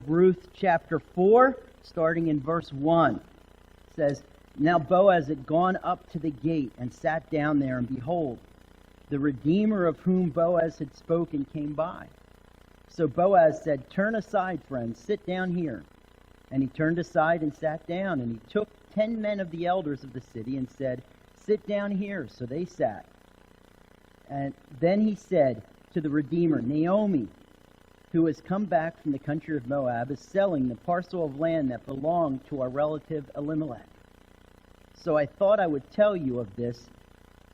Ruth chapter 4, starting in verse 1. It says, "Now Boaz had gone up to the gate and sat down there, and behold, the Redeemer of whom Boaz had spoken came by. So Boaz said, 'Turn aside, friend, sit down here.' And he turned aside and sat down, and he took 10 men of the elders of the city and said, 'Sit down here.' So they sat. And then he said to the Redeemer, 'Naomi, who has come back from the country of Moab, is selling the parcel of land that belonged to our relative Elimelech. So I thought I would tell you of this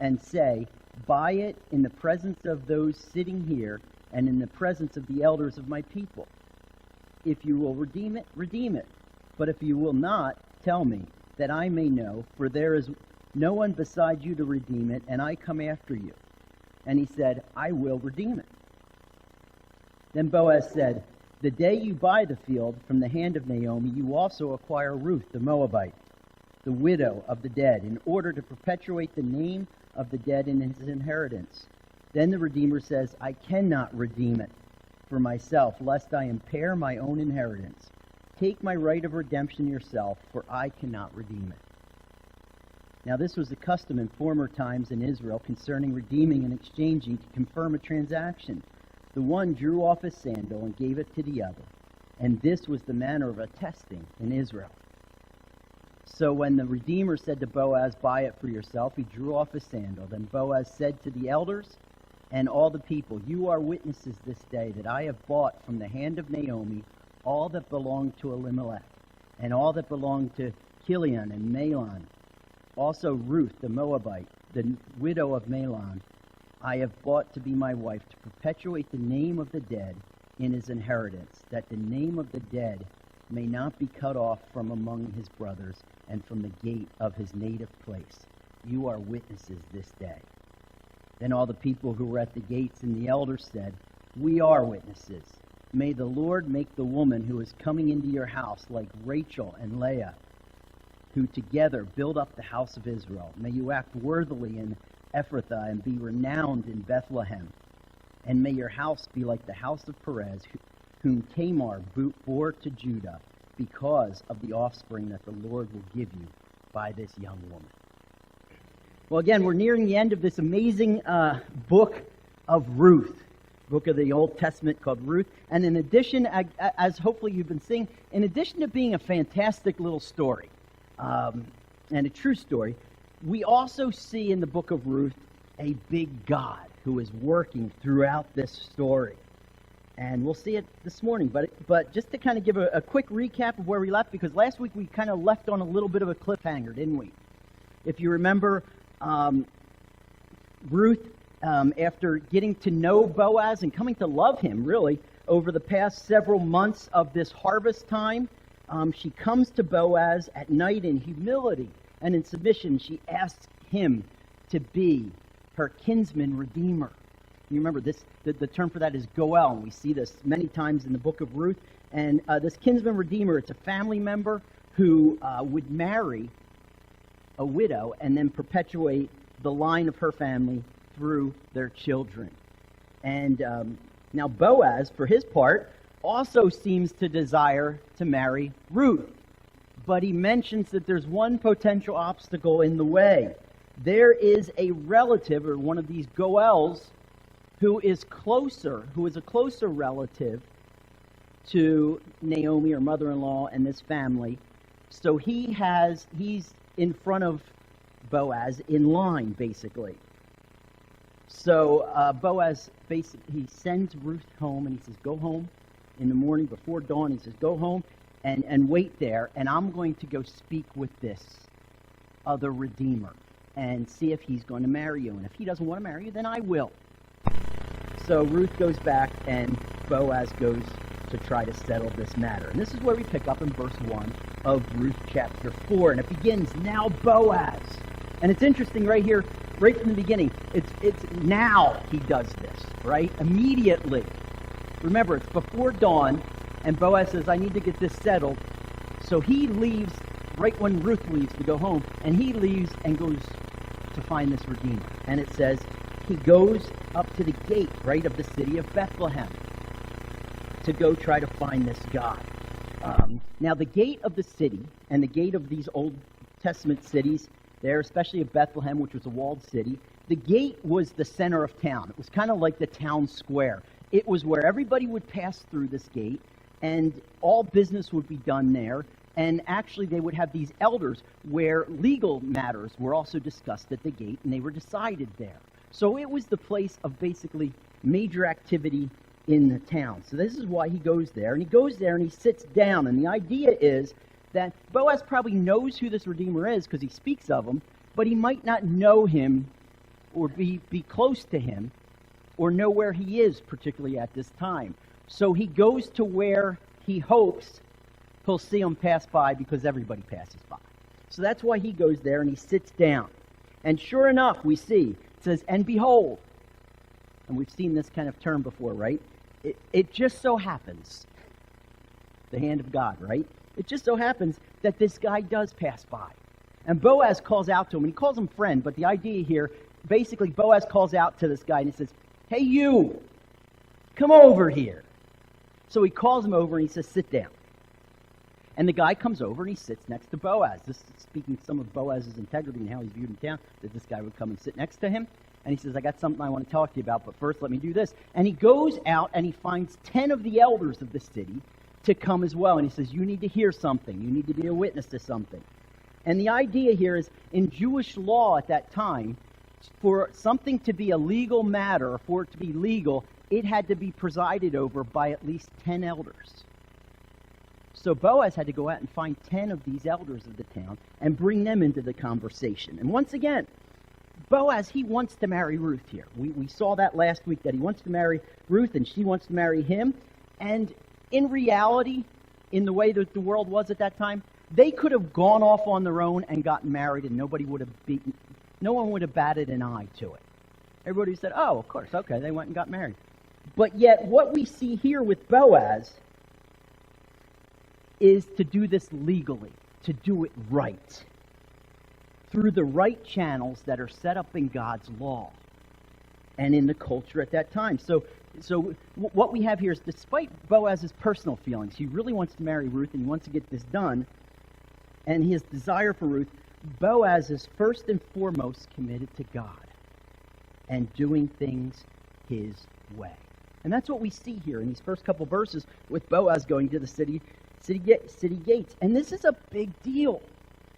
and say, buy it in the presence of those sitting here and in the presence of the elders of my people. If you will redeem it, redeem it. But if you will not, tell me, that I may know, for there is no one beside you to redeem it, and I come after you.' And he said, 'I will redeem it.' Then Boaz said, 'The day you buy the field from the hand of Naomi, you also acquire Ruth the Moabite, the widow of the dead, in order to perpetuate the name of the dead in his inheritance.' Then the Redeemer says, 'I cannot redeem it for myself, lest I impair my own inheritance. Take my right of redemption yourself, for I cannot redeem it.' Now this was the custom in former times in Israel concerning redeeming and exchanging to confirm a transaction. The one drew off his sandal and gave it to the other, and this was the manner of attesting in Israel. So when the Redeemer said to Boaz, 'Buy it for yourself,' he drew off his sandal. Then Boaz said to the elders and all the people, 'You are witnesses this day that I have bought from the hand of Naomi all that belonged to Elimelech, and all that belonged to Chilion and Mahlon. Also Ruth the Moabite, the widow of Mahlon, I have bought to be my wife, to perpetuate the name of the dead in his inheritance, that the name of the dead may not be cut off from among his brothers and from the gate of his native place. You are witnesses this day.' Then all the people who were at the gates and the elders said, 'We are witnesses. May the Lord make the woman who is coming into your house like Rachel and Leah, who together build up the house of Israel. May you act worthily in Ephrathah and be renowned in Bethlehem. And may your house be like the house of Perez, whom Tamar bore to Judah, because of the offspring that the Lord will give you by this young woman.'" Well, again, we're nearing the end of this amazing book of Ruth, book of the Old Testament called Ruth. And in addition, as hopefully you've been seeing, in addition to being a fantastic little story, and a true story, we also see in the book of Ruth a big God who is working throughout this story. And we'll see it this morning. But just to kind of give a quick recap of where we left, because last week we kind of left on a little bit of a cliffhanger, didn't we? If you remember, Ruth, after getting to know Boaz and coming to love him, really, over the past several months of this harvest time, she comes to Boaz at night in humility and in submission. She asks him to be her kinsman redeemer. You remember this? The term for that is goel, and we see this many times in the book of Ruth. And this kinsman redeemer, it's a family member who would marry a widow and then perpetuate the line of her family through their children. And now Boaz, for his part, also seems to desire to marry Ruth. But he mentions that there's one potential obstacle in the way. There is a relative, or one of these goels, who is a closer relative to Naomi, her mother-in-law, and this family. So he's in front of Boaz in line, basically. So Boaz he sends Ruth home, and he says, "Go home in the morning before dawn." He says, "Go home and wait there, and I'm going to go speak with this other Redeemer and see if he's going to marry you. And if he doesn't want to marry you, then I will." So Ruth goes back, and Boaz goes to try to settle this matter. And this is where we pick up in verse 1 of Ruth chapter 4. And it begins, "Now Boaz." And it's interesting right here, right from the beginning. It's now he does this, right? Immediately. Remember, it's before dawn, and Boaz says, "I need to get this settled." So he leaves right when Ruth leaves to go home, and he leaves and goes to find this Redeemer. And it says he goes up to the gate, right, of the city of Bethlehem to go try to find this God. Now, the gate of the city and the gate of these Old Testament cities, there, especially of Bethlehem, which was a walled city, the gate was the center of town. It was kind of like the town square. It was where everybody would pass through this gate, and all business would be done there. And actually, they would have these elders where legal matters were also discussed at the gate, and they were decided there. So it was the place of basically major activity in the town. So this is why he goes there. And he goes there and he sits down. And the idea is that Boaz probably knows who this Redeemer is because he speaks of him, but he might not know him or be close to him or know where he is, particularly at this time. So he goes to where he hopes he'll see him pass by because everybody passes by. So that's why he goes there and he sits down. And sure enough, we see, it says, and behold, and we've seen this kind of term before, right? It just so happens, the hand of God, right? It just so happens that this guy does pass by. And Boaz calls out to him, and he calls him friend, but the idea here, basically Boaz calls out to this guy and he says, hey you, come over here. So he calls him over and he says, sit down. And the guy comes over and he sits next to Boaz. This is speaking some of Boaz's integrity and how he's viewed in town, that this guy would come and sit next to him. And he says, I got something I want to talk to you about, but first let me do this. And he goes out and he finds 10 of the elders of the city to come as well. And he says, you need to hear something. You need to be a witness to something. And the idea here is, in Jewish law at that time, for something to be a legal matter, or for it to be legal, it had to be presided over by at least 10 elders. So Boaz had to go out and find 10 of these elders of the town and bring them into the conversation. And once again, Boaz, he wants to marry Ruth here. We saw that last week, that he wants to marry Ruth and she wants to marry him. And in reality, in the way that the world was at that time, they could have gone off on their own and gotten married and no one would have batted an eye to it. Everybody said, oh, of course, okay, they went and got married. But yet what we see here with Boaz is to do this legally, to do it right, through the right channels that are set up in God's law and in the culture at that time. So what we have here is, despite Boaz's personal feelings, he really wants to marry Ruth and he wants to get this done, and his desire for Ruth, Boaz is first and foremost committed to God and doing things his way. And that's what we see here in these first couple verses with Boaz going to the city gates. And this is a big deal.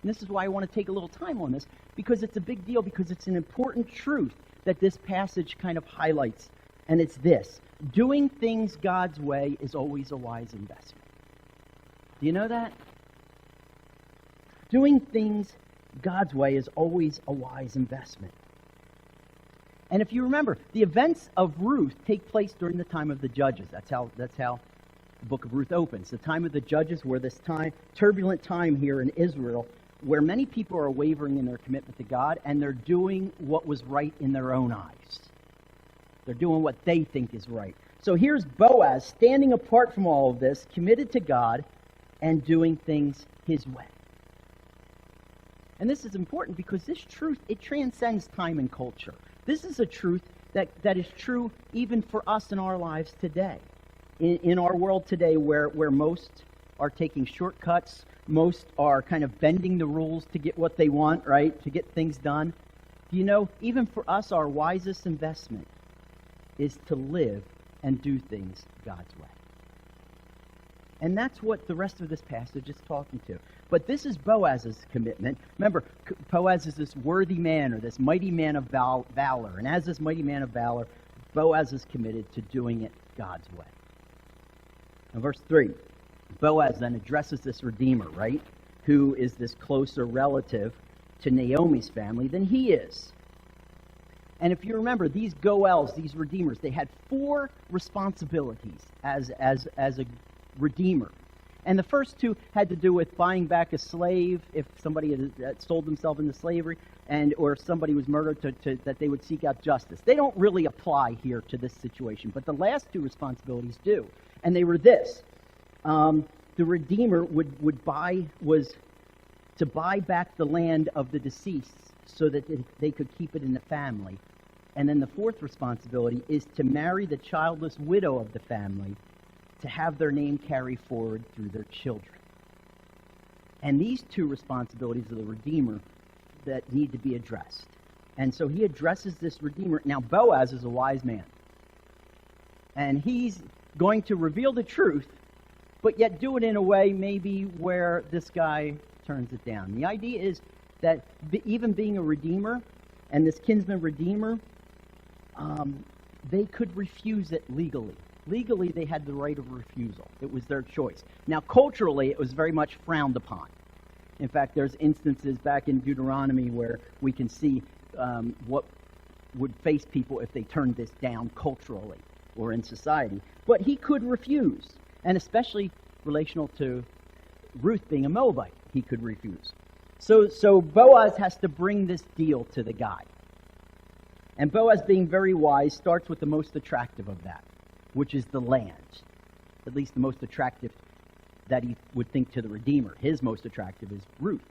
And this is why I want to take a little time on this, because it's a big deal, because it's an important truth that this passage kind of highlights. And it's this: doing things God's way is always a wise investment. Do you know that? Doing things God's way is always a wise investment. And if you remember, the events of Ruth take place during the time of the judges. That's how the book of Ruth opens. The time of the judges, where this turbulent time here in Israel, where many people are wavering in their commitment to God, and they're doing what was right in their own eyes. They're doing what they think is right. So here's Boaz standing apart from all of this, committed to God, and doing things his way. And this is important because this truth, it transcends time and culture. This is a truth that is true even for us in our lives today. In our world today, where most are taking shortcuts, most are kind of bending the rules to get what they want, right? To get things done. You know, even for us, our wisest investment is to live and do things God's way. And that's what the rest of this passage is talking to. But this is Boaz's commitment. Remember, Boaz is this worthy man, or this mighty man of valor. And as this mighty man of valor, Boaz is committed to doing it God's way. Now, verse 3, Boaz then addresses this Redeemer, right? Who is this closer relative to Naomi's family than he is. And if you remember, these Goels, these Redeemers, they had 4 responsibilities as a Redeemer. And the first 2 had to do with buying back a slave if somebody had sold themselves into slavery, or if somebody was murdered, that they would seek out justice. They don't really apply here to this situation, but the last 2 responsibilities do. And they were this: the Redeemer was to buy back the land of the deceased so that they could keep it in the family. And then the 4th responsibility is to marry the childless widow of the family to have their name carry forward through their children. And these two responsibilities of the Redeemer that need to be addressed. And so he addresses this Redeemer. Now, Boaz is a wise man. And he's going to reveal the truth, but yet do it in a way maybe where this guy turns it down. The idea is that even being a Redeemer, and this kinsman Redeemer, they could refuse it legally. Legally, they had the right of refusal. It was their choice. Now, culturally, it was very much frowned upon. In fact, there's instances back in Deuteronomy where we can see what would face people if they turned this down culturally or in society. But he could refuse, and especially relational to Ruth being a Moabite, he could refuse. So Boaz has to bring this deal to the guy. And Boaz, being very wise, starts with the most attractive of that, which is the land. At least the most attractive that he would think to the Redeemer. His most attractive is Ruth.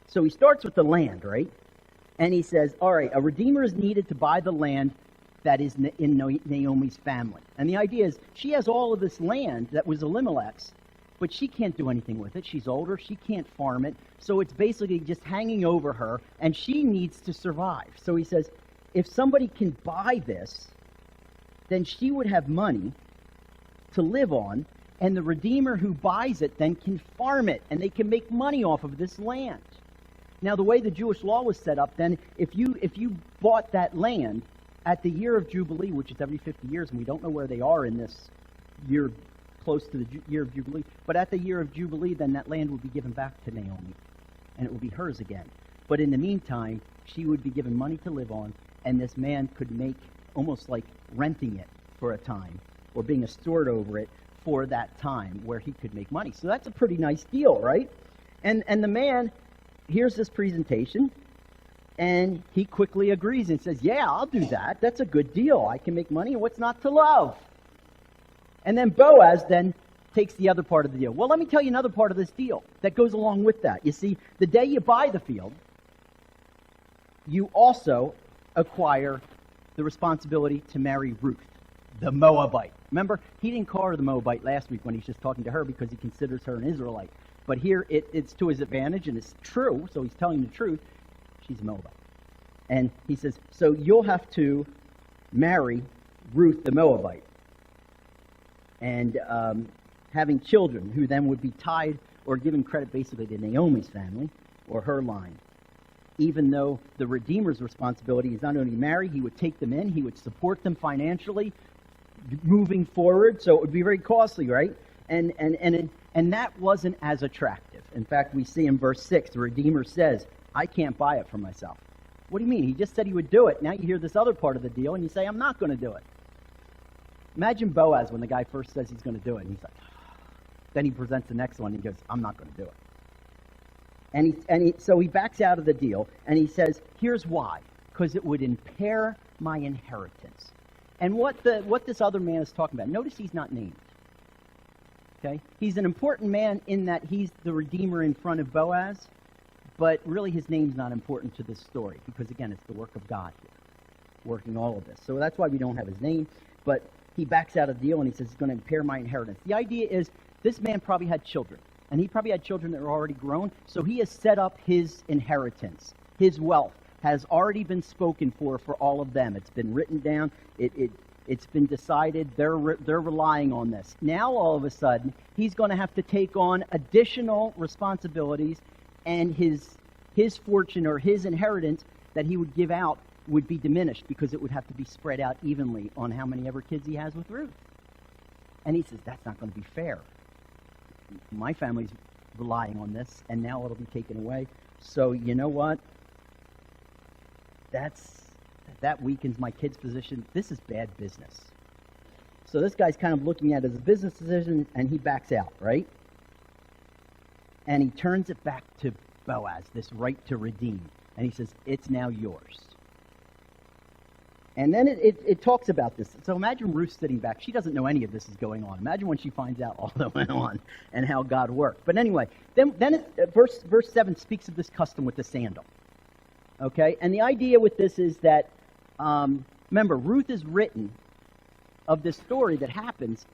So he starts with the land, right? And he says, all right, a Redeemer is needed to buy the land that is in Naomi's family. And the idea is she has all of this land that was Elimelech's, but she can't do anything with it. She's older. She can't farm it. So it's basically just hanging over her, and she needs to survive. So he says, if somebody can buy this, then she would have money to live on, and the Redeemer who buys it then can farm it, and they can make money off of this land. Now, the way the Jewish law was set up then, if you bought that land at the year of Jubilee, which is every 50 years, and we don't know where they are in this year close to the year of Jubilee, but at the year of Jubilee, then that land would be given back to Naomi, and it would be hers again. But in the meantime, she would be given money to live on, and this man could make almost like renting it for a time, or being a steward over it for that time where he could make money. So that's a pretty nice deal, right? And the man hears this presentation, and he quickly agrees and says, yeah, I'll do that. That's a good deal. I can make money, and what's not to love? And then Boaz then takes the other part of the deal. Well, let me tell you another part of this deal that goes along with that. You see, the day you buy the field, you also acquire the responsibility to marry Ruth, the Moabite. Remember, he didn't call her the Moabite last week when he's just talking to her because he considers her an Israelite. But here it's to his advantage, and it's true, so he's telling the truth. She's a Moabite. And he says, so you'll have to marry Ruth the Moabite. And having children who then would be tied or given credit basically to Naomi's family or her line. Even though the Redeemer's responsibility is not only to marry, he would take them in, he would support them financially moving forward, so it would be very costly, right? And that wasn't as attractive. In fact, we see in verse 6, the Redeemer says, I can't buy it for myself. What do you mean? He just said he would do it. Now you hear this other part of the deal, and you say, I'm not going to do it. Imagine Boaz when the guy first says he's going to do it, and he's like, then he presents the next one, and he goes, I'm not going to do it. So he backs out of the deal, and he says, here's why. Because it would impair my inheritance. And what this other man is talking about, notice he's not named. Okay? He's an important man in that he's the Redeemer in front of Boaz, but really his name's not important to this story, because again, it's the work of God here, working all of this. So that's why we don't have his name, but he backs out of the deal, and he says it's going to impair my inheritance. The idea is this man probably had children. And he probably had children that were already grown, so he has set up his inheritance. His wealth has already been spoken for all of them. It's been written down. It's been decided. They're relying on this. Now, all of a sudden, he's going to have to take on additional responsibilities, and his fortune or his inheritance that he would give out would be diminished because it would have to be spread out evenly on how many ever kids he has with Ruth. And he says, that's not going to be fair. My family's relying on this, and now it'll be taken away. So you know what? That weakens my kid's position. This is bad business. So this guy's kind of looking at it as a business decision, and he backs out, right? And he turns it back to Boaz, this right to redeem. And he says, it's now yours. And then it talks about this. So imagine Ruth sitting back. She doesn't know any of this is going on. Imagine when she finds out all that went on and how God worked. But anyway, then verse 7 speaks of this custom with the sandal. Okay? And the idea with this is that, remember, Ruth is written of this story that happens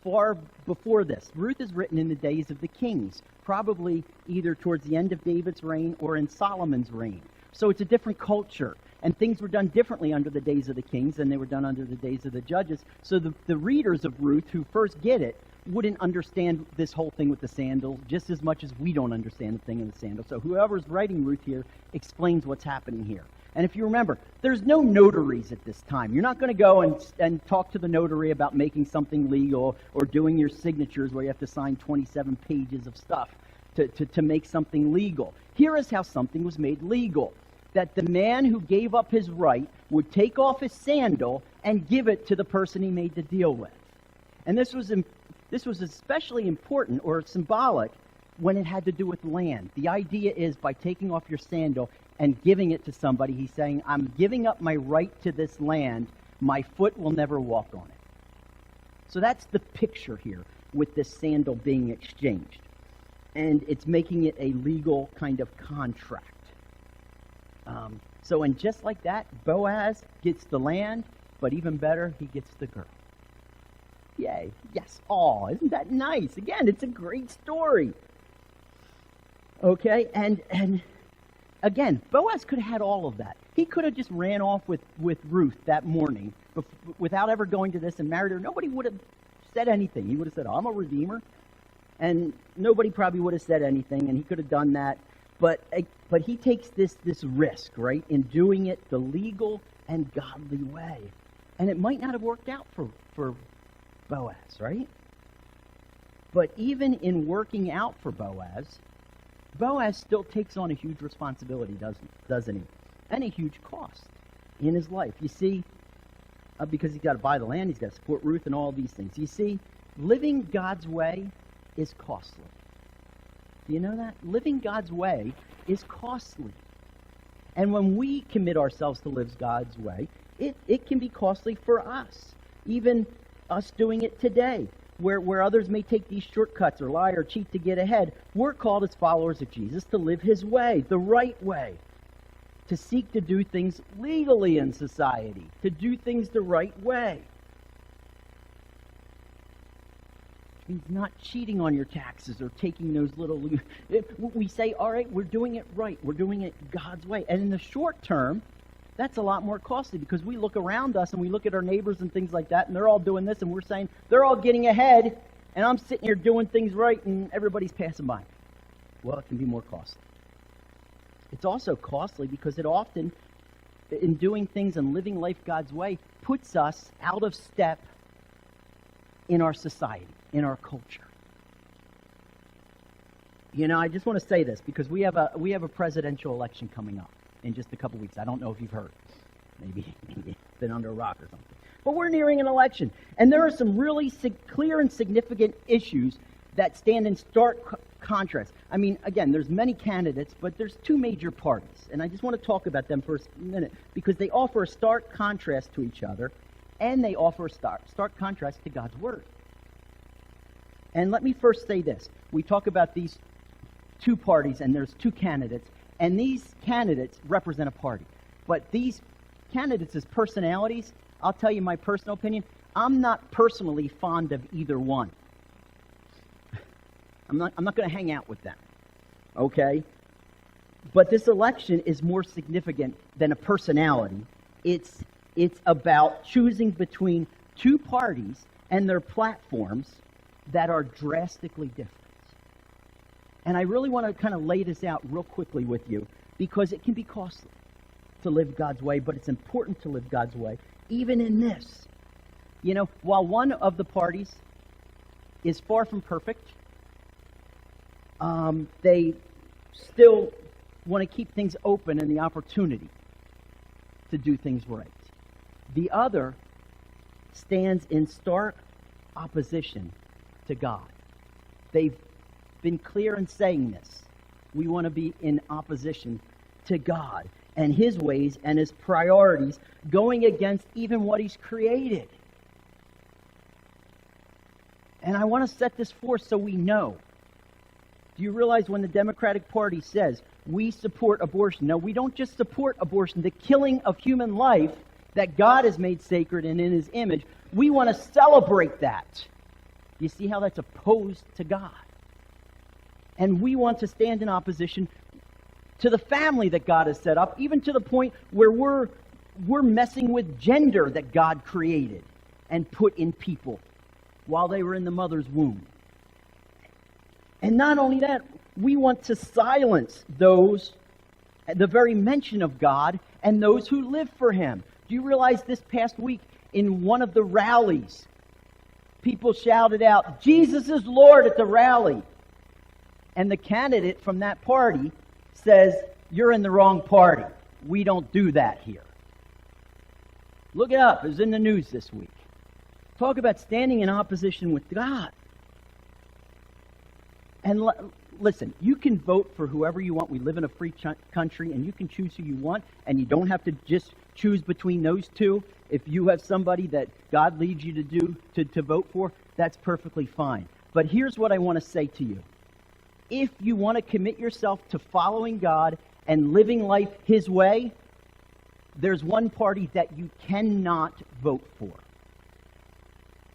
far before this. Ruth is written in the days of the kings, probably either towards the end of David's reign or in Solomon's reign. So it's a different culture, and things were done differently under the days of the kings than they were done under the days of the judges. So the readers of Ruth who first get it wouldn't understand this whole thing with the sandals just as much as we don't understand the thing in the sandals. So whoever's writing Ruth here explains what's happening here. And if you remember, there's no notaries at this time. You're not going to go and talk to the notary about making something legal or doing your signatures where you have to sign 27 pages of stuff to make something legal. Here is how something was made legal. That the man who gave up his right would take off his sandal and give it to the person he made the deal with. And this was especially important or symbolic when it had to do with land. The idea is by taking off your sandal and giving it to somebody, he's saying, I'm giving up my right to this land. My foot will never walk on it. So that's the picture here with this sandal being exchanged. And it's making it a legal kind of contract. And just like that, Boaz gets the land, but even better, he gets the girl. Yay. Yes. Oh, isn't that nice? Again, it's a great story. Okay, and again, Boaz could have had all of that. He could have just ran off with Ruth that morning without ever going to this and married her. Nobody would have said anything. He would have said, I'm a redeemer. And nobody probably would have said anything, and he could have done that. But he takes this risk, right, in doing it the legal and godly way. And it might not have worked out for Boaz, right? But even in working out for Boaz still takes on a huge responsibility, doesn't he? And a huge cost in his life. You see, because he's got to buy the land, he's got to support Ruth and all these things. You see, living God's way is costly. Do you know that? Living God's way is costly. And when we commit ourselves to live God's way, it can be costly for us. Even us doing it today, where others may take these shortcuts or lie or cheat to get ahead, we're called as followers of Jesus to live his way, the right way, to seek to do things legally in society, to do things the right way. It means not cheating on your taxes or taking those little... We say, all right, we're doing it right. We're doing it God's way. And in the short term, that's a lot more costly because we look around us and we look at our neighbors and things like that, and they're all doing this, and we're saying, they're all getting ahead, and I'm sitting here doing things right, and everybody's passing by. Well, it can be more costly. It's also costly because it often, in doing things and living life God's way, puts us out of step in our society, in our culture. You know, I just want to say this because we have a presidential election coming up in just a couple weeks. I don't know if you've heard. Maybe it's been under a rock or something. But we're nearing an election, and there are some really clear and significant issues that stand in stark contrast. I mean, again, there's many candidates, but there's two major parties, and I just want to talk about them for a minute because they offer a stark contrast to each other, and they offer a stark contrast to God's Word. And let me first say this. We talk about these two parties, and there's two candidates, and these candidates represent a party. But these candidates as personalities, I'll tell you my personal opinion, I'm not personally fond of either one. I'm not going to hang out with them, okay? But this election is more significant than a personality. It's about choosing between two parties and their platforms that are drastically different. And I really want to kind of lay this out real quickly with you because it can be costly to live God's way, but it's important to live God's way, even in this. You know, while one of the parties is far from perfect, they still want to keep things open and the opportunity to do things right. The other stands in stark opposition to God. They've been clear in saying this. We want to be in opposition to God and His ways and His priorities, going against even what He's created. And I want to set this forth so we know. Do you realize when the Democratic Party says we support abortion? No, we don't just support abortion, the killing of human life that God has made sacred and in His image. We want to celebrate that. You see how that's opposed to God? And we want to stand in opposition to the family that God has set up, even to the point where we're messing with gender that God created and put in people while they were in the mother's womb. And not only that, we want to silence those, the very mention of God, and those who live for Him. Do you realize this past week in one of the rallies, people shouted out, "Jesus is Lord" at the rally. And the candidate from that party says, "You're in the wrong party. We don't do that here." Look it up. It was in the news this week. Talk about standing in opposition with God. And listen, you can vote for whoever you want. We live in a free country, and you can choose who you want, and you don't have to just choose between those two. If you have somebody that God leads you to vote for, that's perfectly fine. But here's what I want to say to you. If you want to commit yourself to following God and living life His way, there's one party that you cannot vote for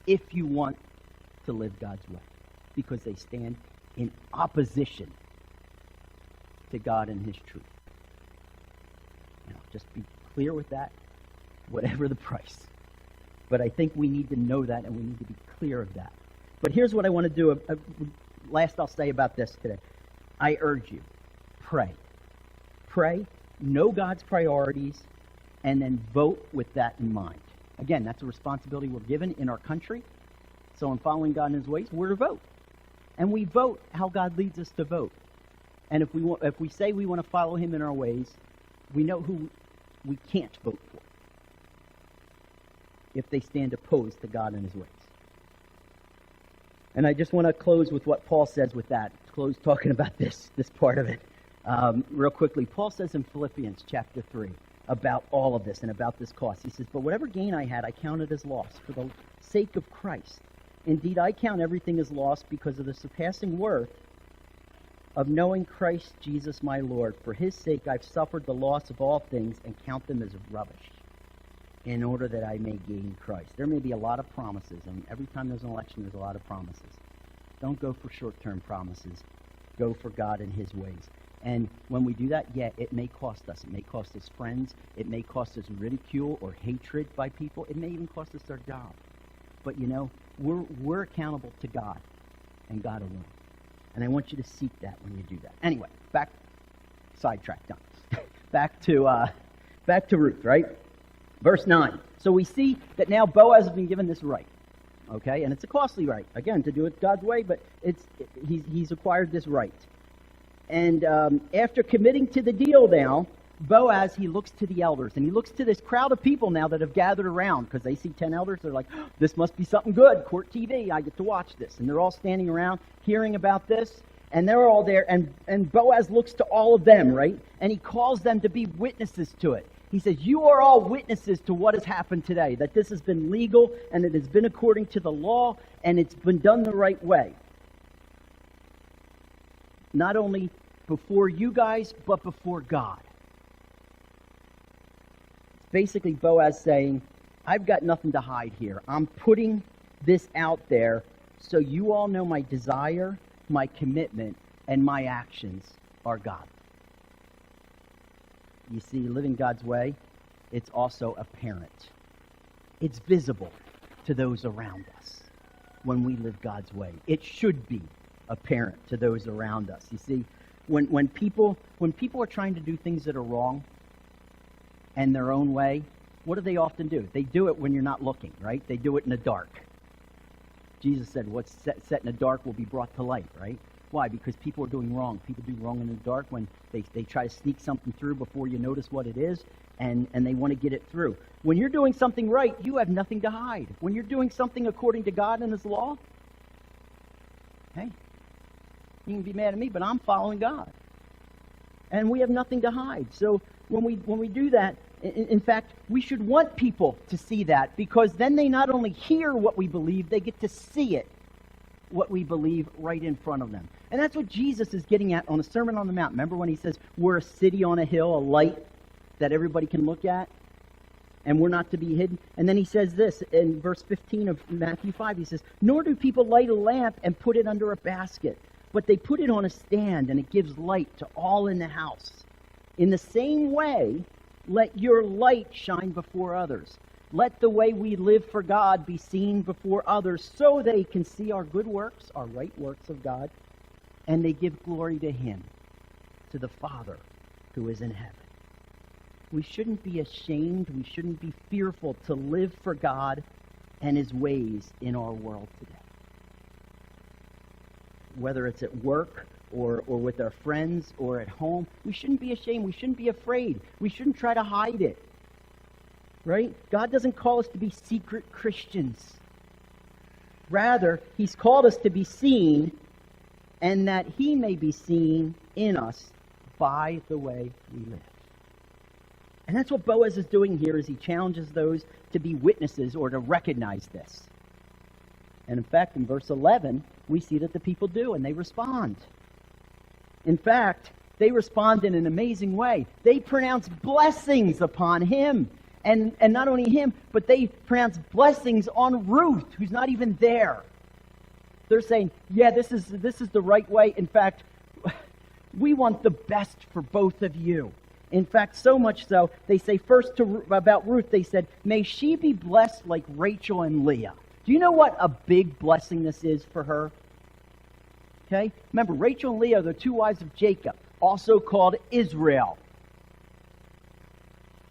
if you want to live God's way, because they stand in opposition to God and His truth. Now, just be clear with that, whatever the price. But I think we need to know that, and we need to be clear of that. But here's what I want to do. Last I'll say about this today. I urge you, pray. Pray, know God's priorities, and then vote with that in mind. Again, that's a responsibility we're given in our country. So in following God in His ways, we're to vote. And we vote how God leads us to vote. And if we say we want to follow Him in our ways, we know who we can't vote for if they stand opposed to God and His ways. And I just want to close with what Paul says with that. Close talking about this part of it real quickly. Paul says in Philippians chapter 3 about all of this and about this cost. He says, "But whatever gain I had, I counted as loss for the sake of Christ. Indeed, I count everything as loss because of the surpassing worth of knowing Christ Jesus my Lord. For His sake I've suffered the loss of all things and count them as rubbish, in order that I may gain Christ." There may be a lot of promises, and every time there's an election, there's a lot of promises. Don't go for short-term promises. Go for God and His ways. And when we do that, yeah, it may cost us. It may cost us friends. It may cost us ridicule or hatred by people. It may even cost us our job. But you know, we're accountable to God and God alone. And I want you to seek that when you do that. Anyway, sidetrack done. back to Ruth, right? Verse 9. So we see that now Boaz has been given this right. Okay? And it's a costly right. Again, to do it God's way, but he's acquired this right. And after committing to the deal now, Boaz, he looks to the elders, and he looks to this crowd of people now that have gathered around, because they see 10 elders. They're like, oh, this must be something good. Court TV, I get to watch this. And they're all standing around hearing about this, and they're all there. And Boaz looks to all of them, right? And he calls them to be witnesses to it. He says, "You are all witnesses to what has happened today, that this has been legal, and it has been according to the law, and it's been done the right way. Not only before you guys, but before God." It's basically Boaz saying, I've got nothing to hide here. I'm putting this out there so you all know my desire, my commitment, and my actions are God. You see, living God's way, it's also apparent. It's visible to those around us when we live God's way. It should be apparent to those around us. You see, when people are trying to do things that are wrong and their own way, what do they often do? They do it when you're not looking, right? They do it in the dark. Jesus said, what's set in the dark will be brought to light, right? Why? Because people are doing wrong. People do wrong in the dark when they try to sneak something through before you notice what it is, and they want to get it through. When you're doing something right, you have nothing to hide. When you're doing something according to God and His law, hey, you can be mad at me, but I'm following God. And we have nothing to hide. So when we do that, in fact, we should want people to see that, because then they not only hear what we believe, they get to see it, what we believe, right in front of them. And that's what Jesus is getting at on the Sermon on the Mount. Remember when He says, we're a city on a hill, a light that everybody can look at? and we're not to be hidden. And then he says this in verse 15 of Matthew 5. He says, "Nor do people light a lamp and put it under a basket, but they put it on a stand, and it gives light to all in the house. In the same way, let your light shine before others. Let the way we live for God be seen before others, so they can see our good works, our right works of God, and they give glory to Him, to the Father who is in heaven." We shouldn't be ashamed, we shouldn't be fearful to live for God and His ways in our world today. Whether it's at work or with our friends or at home, we shouldn't be ashamed, we shouldn't be afraid, we shouldn't try to hide it. Right? God doesn't call us to be secret Christians. Rather, He's called us to be seen, and that He may be seen in us by the way we live. And that's what Boaz is doing here, is he challenges those to be witnesses or to recognize this. And in fact, in verse 11, we see that the people do, and they respond. In fact, they respond in an amazing way. They pronounce blessings upon him. And not only him, but they pronounce blessings on Ruth, who's not even there. They're saying, yeah, this is the right way. In fact, we want the best for both of you. In fact, so much so, they say first about Ruth, they said, "May she be blessed like Rachel and Leah." Do you know what a big blessing this is for her? Okay? Remember, Rachel and Leah are the two wives of Jacob, also called Israel.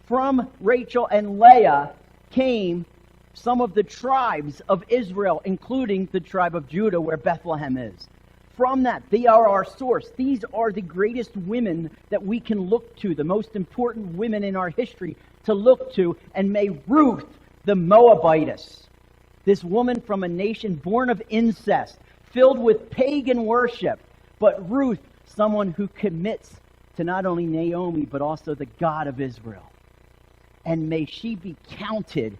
From Rachel and Leah came some of the tribes of Israel, including the tribe of Judah, where Bethlehem is. From that, they are our source. These are the greatest women that we can look to, the most important women in our history to look to. And may Ruth, the Moabitess, this woman from a nation born of incest, filled with pagan worship, but Ruth, someone who commits to not only Naomi, but also the God of Israel. And may she be counted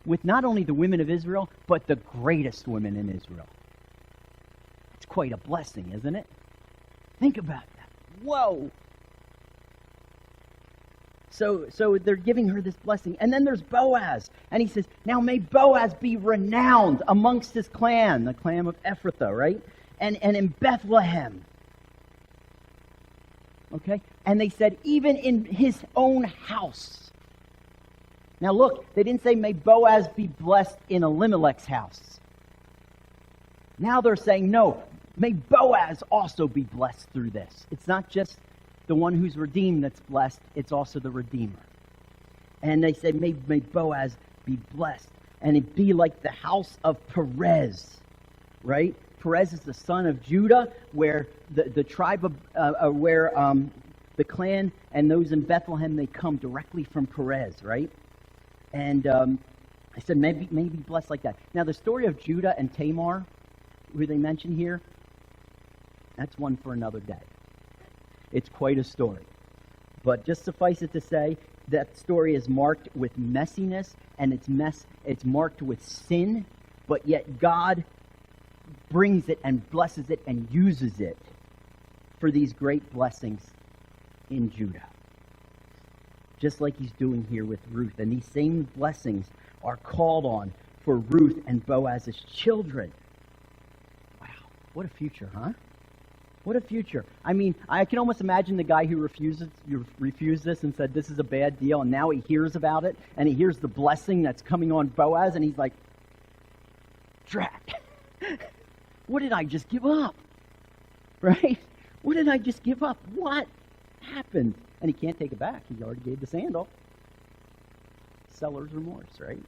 with not only the women of Israel, but the greatest women in Israel. It's quite a blessing, isn't it? Think about that. Whoa! So they're giving her this blessing. And then there's Boaz. And he says, now may Boaz be renowned amongst his clan, the clan of Ephrathah, right? And in Bethlehem. Okay? And they said, even in his own house. Now look, they didn't say, may Boaz be blessed in Elimelech's house. Now they're saying, no, may Boaz also be blessed through this. It's not just the one who's redeemed that's blessed, it's also the Redeemer. And they said, may Boaz be blessed. And it be like the house of Perez, right? Perez is the son of Judah, where the tribe of, the clan and those in Bethlehem, they come directly from Perez, right? And I said, maybe blessed like that. Now, the story of Judah and Tamar, who they mention here, that's one for another day. It's quite a story. But just suffice it to say, that story is marked with messiness, and it's marked with sin, but yet God brings it and blesses it and uses it for these great blessings in Judah. Just like he's doing here with Ruth. And these same blessings are called on for Ruth and Boaz's children. Wow, what a future, huh? What a future. I mean, I can almost imagine the guy who refused this and said this is a bad deal, and now he hears about it, and he hears the blessing that's coming on Boaz, and he's like, drat. What did I just give up? Right? What did I just give up? What happened? And he can't take it back. He already gave the sandal. Seller's remorse, right?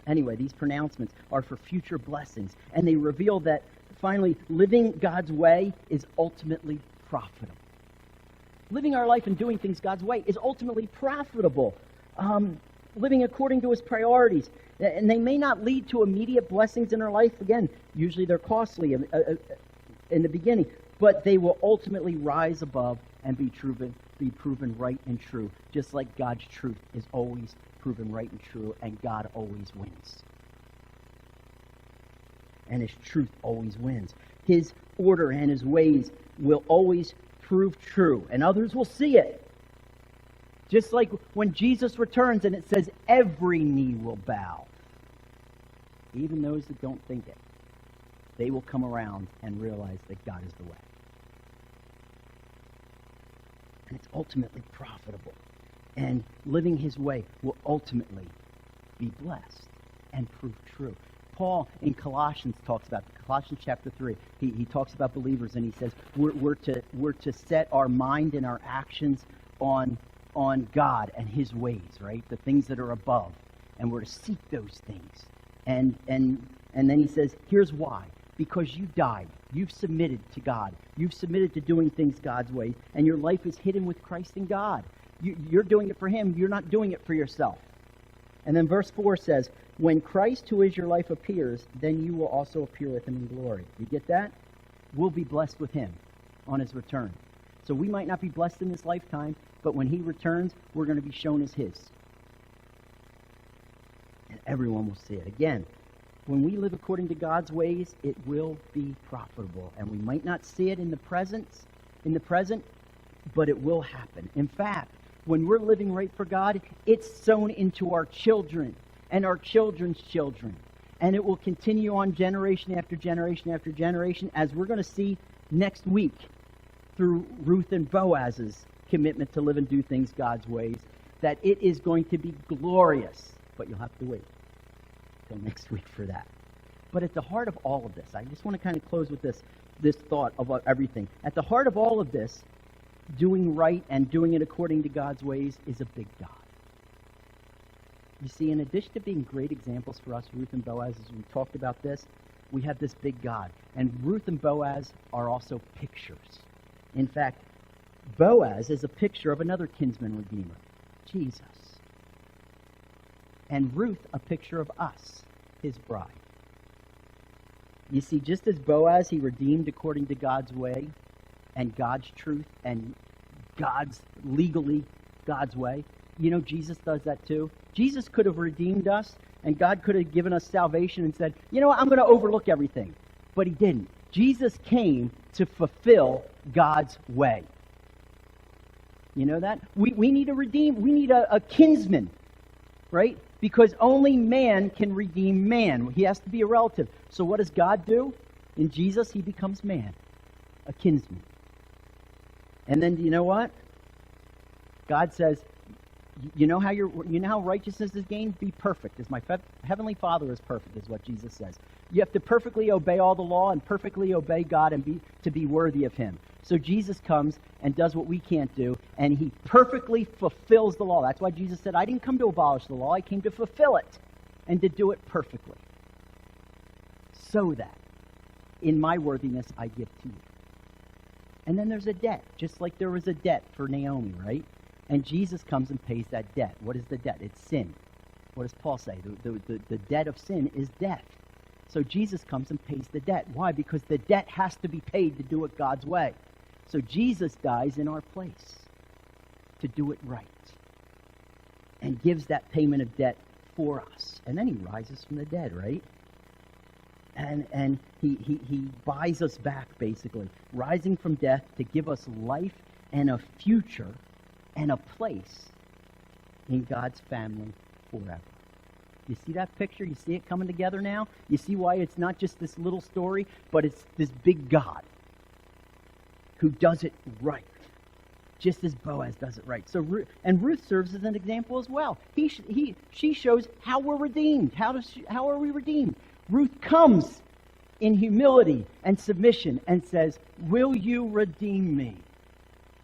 Anyway, these pronouncements are for future blessings, and they reveal that finally, living God's way is ultimately profitable. Living our life and doing things God's way is ultimately profitable. Living according to His priorities. And they may not lead to immediate blessings in our life. Again, usually they're costly in the beginning. But they will ultimately rise above and be proven right and true. Just like God's truth is always proven right and true, and God always wins. And His truth always wins. His order and His ways will always prove true, and others will see it. Just like when Jesus returns and it says every knee will bow, even those that don't think it, they will come around and realize that God is the way. And it's ultimately profitable. And living his way will ultimately be blessed and prove true. Paul in Colossians talks about, Colossians chapter 3, he talks about believers, and he says we're to set our mind and our actions on God and his ways, right? The things that are above. And we're to seek those things. And then he says, here's why. Because you died. You've submitted to God. You've submitted to doing things God's way. And your life is hidden with Christ in God. You're doing it for him. You're not doing it for yourself. And then verse 4 says, when Christ, who is your life, appears, then you will also appear with him in glory. You get that? We'll be blessed with him on his return. So we might not be blessed in this lifetime, but when he returns, we're going to be shown as his. And everyone will see it. Again, when we live according to God's ways, it will be profitable. And we might not see it in the present, but it will happen. In fact, when we're living right for God, it's sown into our children and our children's children. And it will continue on generation after generation after generation, as we're going to see next week through Ruth and Boaz's commitment to live and do things God's ways, that it is going to be glorious. But you'll have to wait till next week for that. But at the heart of all of this, I just want to kind of close with this thought about everything. At the heart of all of this, doing right and doing it according to God's ways is a big God. You see, in addition to being great examples for us, Ruth and Boaz, as we talked about this, we have this big God. And Ruth and Boaz are also pictures. In fact, Boaz is a picture of another kinsman redeemer, Jesus. And Ruth, a picture of us, his bride. You see, just as Boaz, he redeemed according to God's way and God's truth and legally God's way, you know, Jesus does that too. Jesus could have redeemed us, and God could have given us salvation and said, you know what, I'm going to overlook everything. But he didn't. Jesus came to fulfill God's way. You know that? We need a we need a kinsman, right? Because only man can redeem man. He has to be a relative. So what does God do? In Jesus, he becomes man, a kinsman. And then, you know what? God says, you know how righteousness is gained? Be perfect, as my heavenly Father is perfect, is what Jesus says. You have to perfectly obey all the law and perfectly obey God and to be worthy of him. So Jesus comes and does what we can't do, and he perfectly fulfills the law. That's why Jesus said, I didn't come to abolish the law, I came to fulfill it and to do it perfectly. So that in my worthiness I give to you. And then there's a debt, just like there was a debt for Naomi, right? And Jesus comes and pays that debt. What is the debt? It's sin. What does Paul say? The debt of sin is death. So Jesus comes and pays the debt. Why? Because the debt has to be paid to do it God's way. So Jesus dies in our place to do it right and gives that payment of debt for us. And then he rises from the dead, right? And he buys us back, basically, rising from death to give us life and a future and a place in God's family forever. You see that picture? You see it coming together now? You see why it's not just this little story, but it's this big God who does it right, just as Boaz does it right. So, Ruth serves as an example as well. She shows how we're redeemed. How are we redeemed? Ruth comes in humility and submission and says, will you redeem me?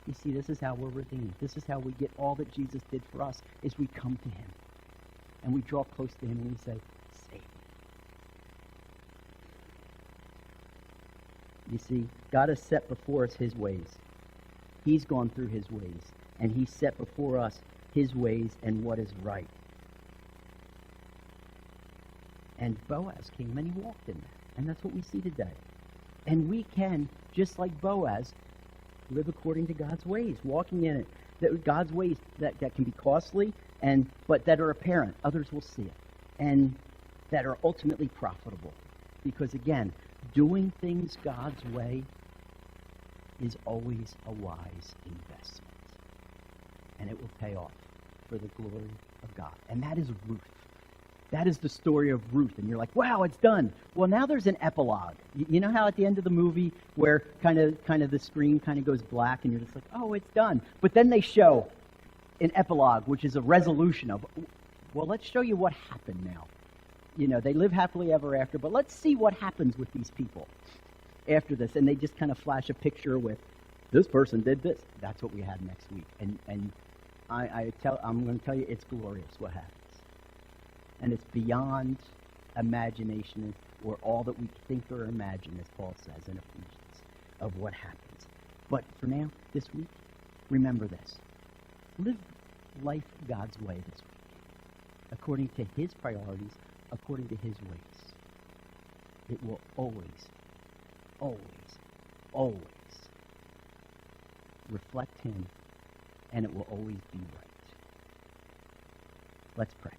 You see, this is how we're redeemed. This is how we get all that Jesus did for us, is we come to him. And we draw close to him and we say, save me. You see, God has set before us his ways. He's gone through his ways. And he set before us his ways and what is right. And Boaz came and he walked in that. And that's what we see today. And we can, just like Boaz, live according to God's ways, walking in it. That God's ways that can be costly, but that are apparent. Others will see it. And that are ultimately profitable. Because again, doing things God's way is always a wise investment. and it will pay off for the glory of God. And that is Ruth. That is the story of Ruth. And you're like, wow, it's done. Well, now there's an epilogue. You know how at the end of the movie where kind of the screen kind of goes black and you're just like, oh, it's done. But then they show an epilogue, which is a resolution of, well, let's show you what happened now. You know, they live happily ever after, but let's see what happens with these people after this. And they just kind of flash a picture with, this person did this. That's what we had next week. And I'm going to tell you, it's glorious what happens. And it's beyond imagination or all that we think or imagine, as Paul says in Ephesians, of what happens. But for now, this week, remember this. Live life God's way this week, according to his priorities, according to his ways. It will always, always, always reflect him, and it will always be right. Let's pray.